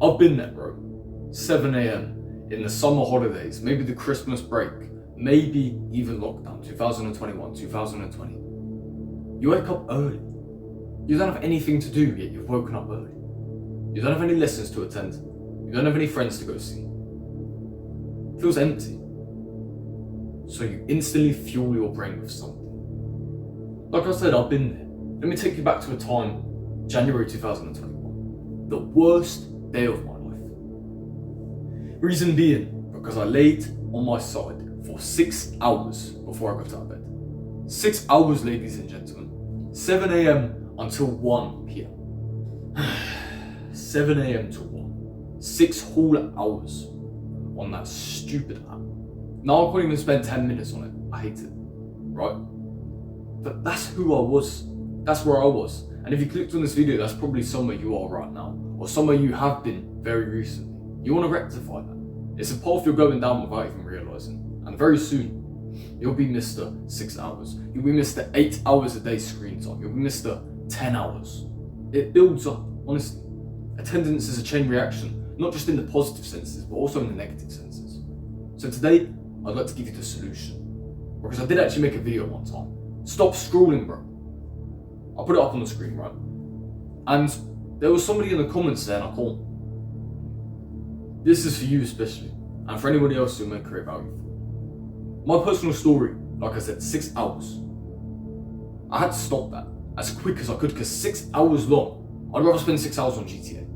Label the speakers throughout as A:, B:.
A: I've been there, bro. 7 a.m. in the summer holidays, maybe the Christmas break, maybe even lockdown, 2021, 2020. You wake up early. You don't have anything to do, yet you've woken up early. You don't have any lessons to attend. You don't have any friends to go see. It feels empty. So you instantly fuel your brain with something. Like I said, I've been there. Let me take you back to a time, January 2021. The worst day of my life. Reason being, because I laid on my side for 6 hours before I got out of bed. 6 hours, ladies and gentlemen. 7 a.m. until 1 p.m. 7 a.m. to 1. 6 whole hours on that stupid app. Now I can't even spend 10 minutes on it. I hate it. Right? But that's who I was. That's where I was. And if you clicked on this video, that's probably somewhere you are right now. Or somewhere you have been very recently. You want to rectify that. It's a path you're going down without even realising. And very soon, you'll be Mr. 6 hours. You'll be Mr. 8 hours a day screen time. You'll be Mr. 10 hours. It builds up, honestly. Attendance is a chain reaction, not just in the positive senses, but also in the negative senses. So today, I'd like to give you the solution. Because I did actually make a video one time. Stop scrolling, bro. I'll put it up on the screen, right? And there was somebody in the comments saying, I can't. This is for you especially, and for anybody else who may create value for. My personal story, like I said, 6 hours. I had to stop that as quick as I could, because 6 hours long. I'd rather spend 6 hours on GTA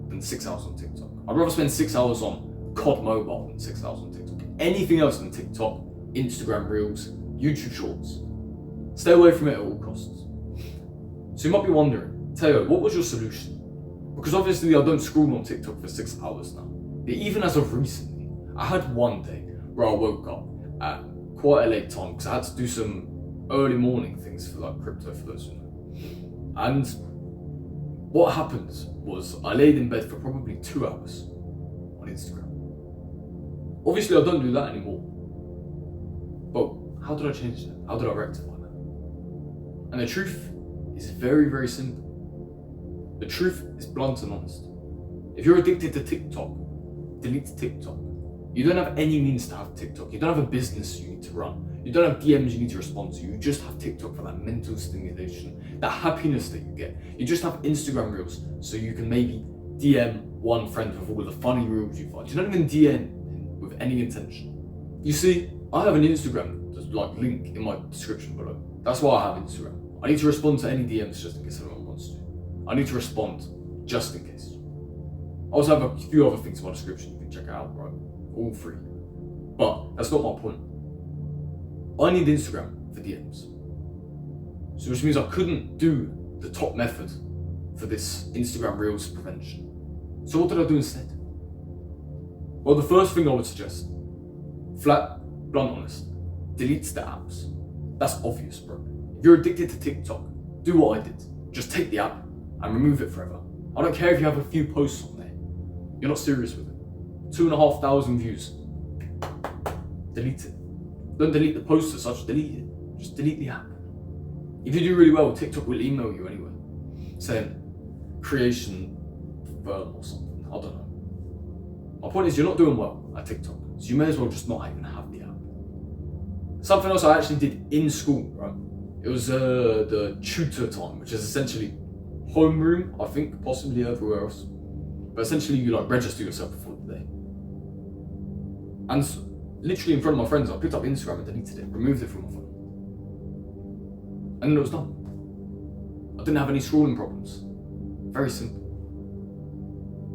A: than 6 hours on TikTok. I'd rather spend 6 hours on COD Mobile than 6 hours on TikTok. Anything else than TikTok, Instagram Reels, YouTube Shorts. Stay away from it at all costs. So you might be wondering, Teo, what was your solution? Because obviously I don't scroll on TikTok for 6 hours now. But even as of recently, I had one day where I woke up at quite a late time because I had to do some early morning things for like crypto, for those who know. And what happened was I laid in bed for probably 2 hours on Instagram. Obviously I don't do that anymore. But how did I change that? How did I rectify that? And the truth is very, very simple. The truth is blunt and honest. If you're addicted to TikTok, delete TikTok. You don't have any means to have TikTok. You don't have a business you need to run. You don't have DMs you need to respond to. You just have TikTok for that mental stimulation, that happiness that you get. You just have Instagram Reels so you can maybe DM one friend with all the funny reels you find. You don't even DM with any intention. You see, I have an Instagram link in my description below. That's why I have Instagram. I need to respond to any DMs just in case anyone wants to. I need to respond just in case. I also have a few other things in my description you can check out, right? All free. But that's not my point. I need Instagram for DMs. So which means I couldn't do the top method for this Instagram Reels prevention. So what did I do instead? Well, the first thing I would suggest, flat, blunt, honest, delete the apps. That's obvious, bro. If you're addicted to TikTok, do what I did. Just take the app and remove it forever. I don't care if you have a few posts on there. You're not serious with it. 2,500 views. Delete it. Don't delete the post as such, delete it. Just delete the app. If you do really well, TikTok will email you anyway, saying creation firm or something. I don't know. My point is, you're not doing well at TikTok, so you may as well just not even have the app. Something else I actually did in school, right? It was the tutor time, which is essentially homeroom, I think, possibly everywhere else. But essentially you like register yourself before the day. And literally in front of my friends, I picked up Instagram and deleted it, removed it from my phone. And then it was done. I didn't have any scrolling problems. Very simple.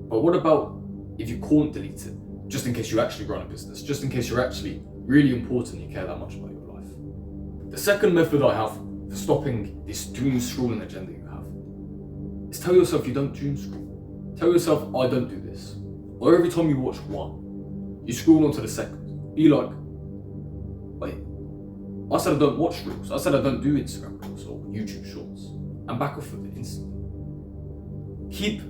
A: But what about if you can't delete it, just in case you actually run a business, just in case you're actually really important, you care that much about your life? The second method I have for stopping this doom scrolling agenda you have is tell yourself you don't doom scroll. Tell yourself, I don't do this. Or every time you watch one, you scroll on to the second. Be like, wait, I said I don't watch Reels. I said I don't do Instagram Reels or YouTube Shorts. And back off with it instantly. Keep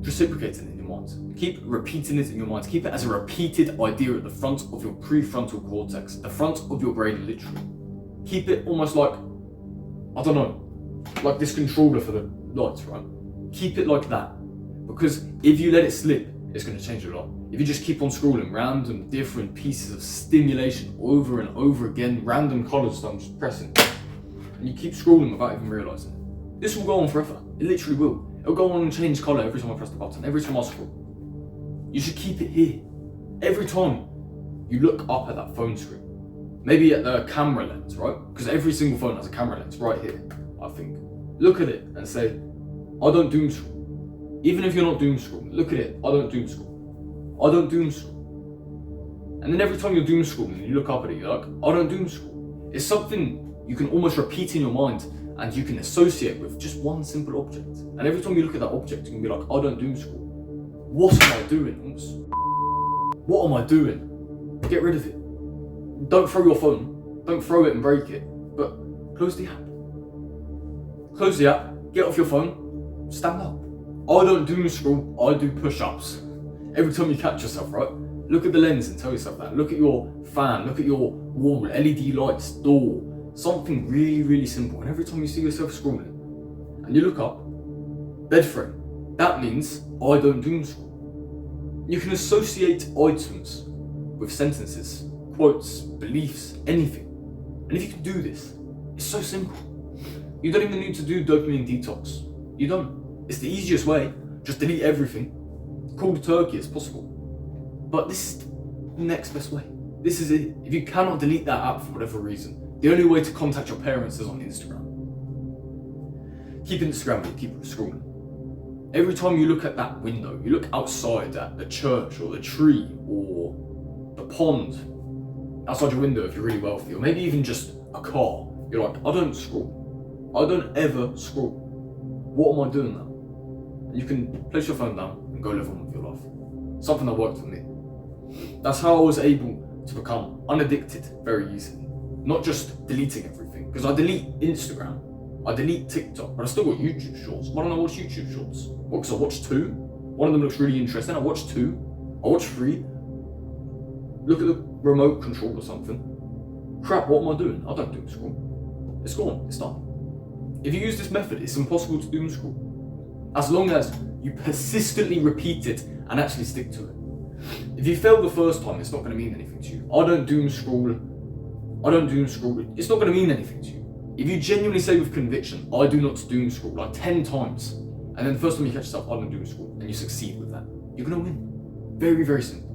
A: reciprocating it in your mind. Keep repeating it in your mind. Keep it as a repeated idea at the front of your prefrontal cortex, the front of your brain, literally. Keep it almost like, I don't know, like this controller for the lights, right? Keep it like that. Because if you let it slip, it's going to change a lot. If you just keep on scrolling random different pieces of stimulation over and over again, random colours that I'm just pressing, and you keep scrolling without even realising it, this will go on forever. It literally will. It'll go on and change colour every time I press the button, every time I scroll. You should keep it here. Every time you look up at that phone screen, maybe at the camera lens, right? Because every single phone has a camera lens right here, I think. Look at it and say, I don't doom scroll. Even if you're not doom scrolling, look at it, I don't doom scroll. I don't doom scroll. And then every time you're doom scrolling, you look up at it, you're like, I don't doom scroll. It's something you can almost repeat in your mind and you can associate with just one simple object. And every time you look at that object, you can be like, I don't doom scroll. What am I doing? What am I doing? Get rid of it. Don't throw your phone. Don't throw it and break it. But close the app. Close the app, get off your phone, stand up. I don't doom scroll, I do push-ups. Every time you catch yourself, right? Look at the lens and tell yourself that. Look at your fan, look at your wall, LED lights, door. Something really, really simple. And every time you see yourself scrolling and you look up, bed frame, that means I don't doom scroll. You can associate items with sentences, quotes, beliefs, anything. And if you can do this, it's so simple. You don't even need to do dopamine detox. You don't. It's the easiest way. Just delete everything. Cold turkey as possible. But this is the next best way. This is it. If you cannot delete that app for whatever reason, the only way to contact your parents is on Instagram. Keep Instagram, but keep scrolling. Every time you look at that window, you look outside at the church or the tree or the pond outside your window if you're really wealthy, or maybe even just a car. You're like, I don't scroll. I don't ever scroll. What am I doing now? And you can place your phone down and go live on with your life. Something that worked for me. That's how I was able to become unaddicted very easily. Not just deleting everything. Because I delete Instagram, I delete TikTok, but I still got YouTube shorts. Why don't I watch YouTube shorts? Well, because I watched 2. One of them looks really interesting. I watched 2. I watched 3. Look at the remote control or something. Crap, what am I doing? I don't doom scroll. It's gone. It's done. If you use this method, it's impossible to doom scroll. As long as you persistently repeat it and actually stick to it. If you fail the first time, it's not going to mean anything to you. I don't doom scroll. It's not going to mean anything to you. If you genuinely say with conviction, I do not doom scroll, like 10 times, and then the first time you catch yourself, I don't doom scroll, and you succeed with that, you're going to win. Very, very simple.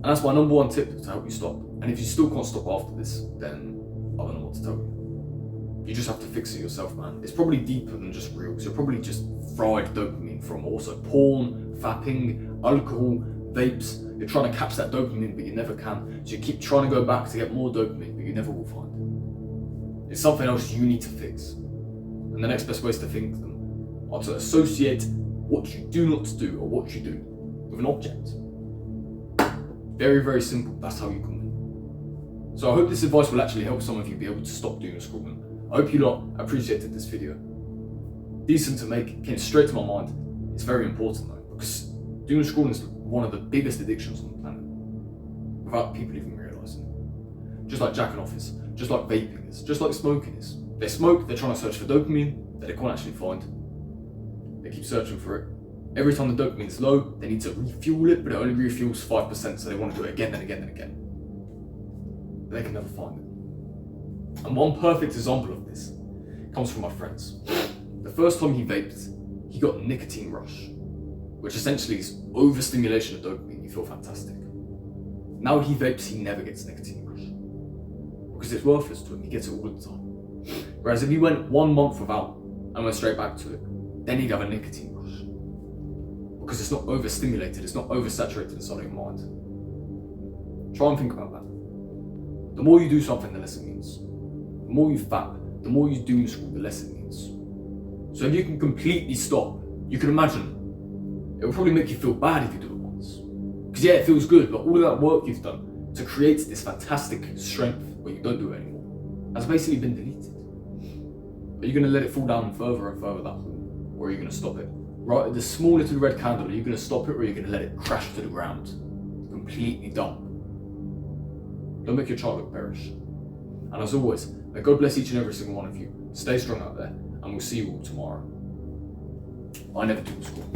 A: And that's my number 1 tip to help you stop. And if you still can't stop after this, then I don't know what to tell you. You just have to fix it yourself, man. It's probably deeper than just reels. You're probably just fried dopamine from also porn, fapping, alcohol, vapes. You're trying to catch that dopamine, but you never can. So you keep trying to go back to get more dopamine, but you never will find it. It's something else you need to fix. And the next best ways to think of them are to associate what you do not do or what you do with an object. Very, very simple. That's how you can win. So I hope this advice will actually help some of you be able to stop doom scrolling. I hope you lot appreciated this video. Decent to make, came straight to my mind. It's very important though, because doom scrolling is one of the biggest addictions on the planet, without people even realising it. Just like jacking off is, just like vaping is, just like smoking is. They smoke, they're trying to search for dopamine that they can't actually find. They keep searching for it. Every time the dopamine is low, they need to refuel it, but it only refuels 5%, so they want to do it again and again and again. They can never find it. And one perfect example of this comes from my friends. The first time he vaped, he got nicotine rush, which essentially is overstimulation of dopamine. You feel fantastic. Now he vapes, he never gets nicotine rush because it's worthless to him. He gets it all the time. Whereas if he went 1 month without and went straight back to it, then he'd have a nicotine rush because it's not overstimulated, it's not oversaturated inside your mind. Try and think about that. The more you do something, the less it means. The more you fap, the more you doom scroll, the less it means. So if you can completely stop, you can imagine it will probably make you feel bad if you do it once. Because yeah, it feels good, but all of that work you've done to create this fantastic strength where you don't do it anymore has basically been deleted. Are you going to let it fall down further and further that hole? Or are you going to stop it? Right, the small little red candle, are you going to stop it or are you going to let it crash to the ground? Completely dumb. Don't make your child look perish. And as always, may God bless each and every single one of you. Stay strong out there, and we'll see you all tomorrow. I never doom scroll.